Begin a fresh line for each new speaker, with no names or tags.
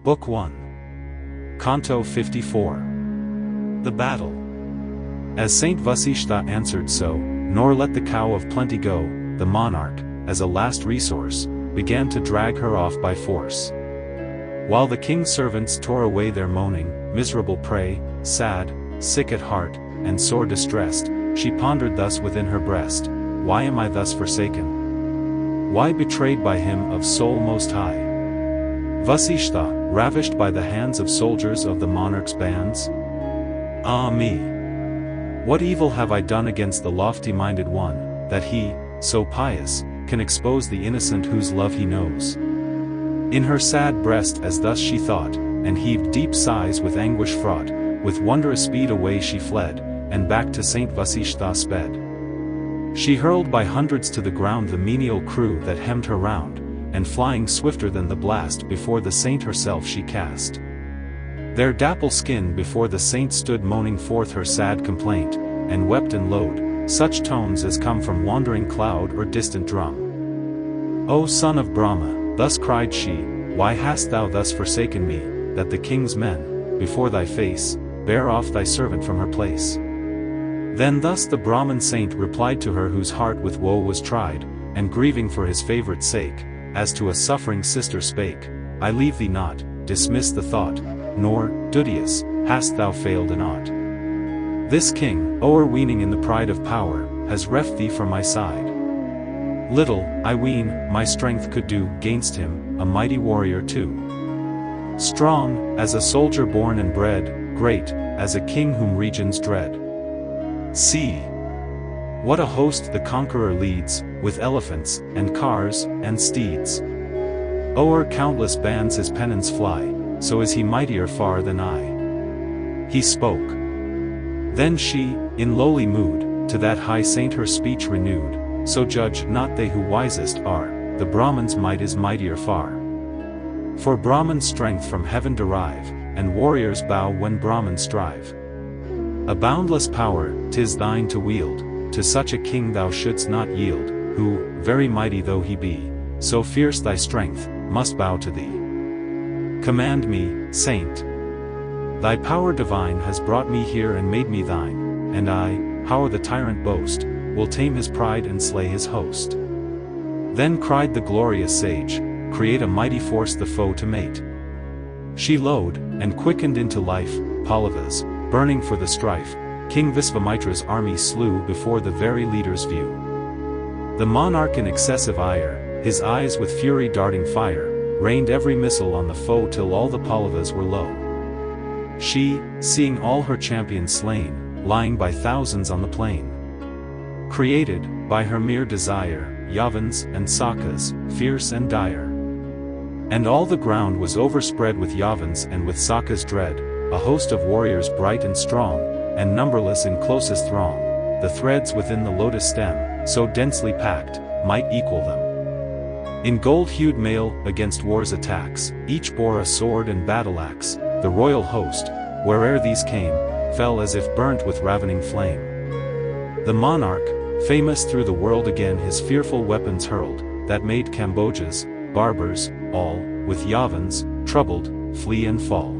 Book 1. Canto 54. The Battle. As Saint Vasishta answered so, nor let the cow of plenty go, the monarch, as a last resource, began to drag her off by force. While the king's servants tore away their moaning, miserable prey, sad, sick at heart, and sore distressed, she pondered thus within her breast, why am I thus forsaken? Why betrayed by him of soul most high? Vasishta, ravished by the hands of soldiers of the monarch's bands? Ah me! What evil have I done against the lofty-minded one, that he, so pious, can expose the innocent whose love he knows? In her sad breast as thus she thought, and heaved deep sighs with anguish fraught, with wondrous speed away she fled, and back to Saint Vasishta sped. She hurled by hundreds to the ground the menial crew that hemmed her round, and flying swifter than the blast before the saint herself she cast. Their dapple skin before the saint stood moaning forth her sad complaint, and wept and lowed, such tones as come from wandering cloud or distant drum. O son of Brahma, thus cried she, why hast thou thus forsaken me, that the king's men, before thy face, bear off thy servant from her place? Then thus the Brahman saint replied to her whose heart with woe was tried, and grieving for his favourite's sake, as to a suffering sister spake, I leave thee not, dismiss the thought, nor, duteous, hast thou failed in aught. This king, o'erweening in the pride of power, has reft thee from my side. Little, I ween, my strength could do, gainst him, a mighty warrior too. Strong, as a soldier born and bred, great, as a king whom regions dread. See! What a host the conqueror leads, with elephants, and cars, and steeds. O'er countless bands his pennons fly, so is he mightier far than I. He spoke. Then she, in lowly mood, to that high saint her speech renewed, so judge not they who wisest are, the Brahman's might is mightier far. For Brahman's strength from heaven derive, and warriors bow when Brahmans strive. A boundless power, 'tis thine to wield, to such a king thou shouldst not yield, who, very mighty though he be, so fierce thy strength, must bow to thee. Command me, saint. Thy power divine has brought me here and made me thine, and I, how the tyrant boast, will tame his pride and slay his host. Then cried the glorious sage, create a mighty force the foe to mate. She lowed, and quickened into life, Pallavas, burning for the strife, King Visvamitra's army slew before the very leader's view. The monarch in excessive ire, his eyes with fury darting fire, rained every missile on the foe till all the Pallavas were low. She, seeing all her champions slain, lying by thousands on the plain, created, by her mere desire, Yavans and Sakas, fierce and dire. And all the ground was overspread with Yavans and with Sakas dread, a host of warriors bright and strong, and numberless in closest throng, the threads within the lotus stem, so densely packed, might equal them. In gold-hued mail, against war's attacks, each bore a sword and battle-axe, the royal host, where'er these came, fell as if burnt with ravening flame. The monarch, famous through the world again his fearful weapons hurled, that made Cambojas, barbers, all, with Yavans, troubled, flee and fall.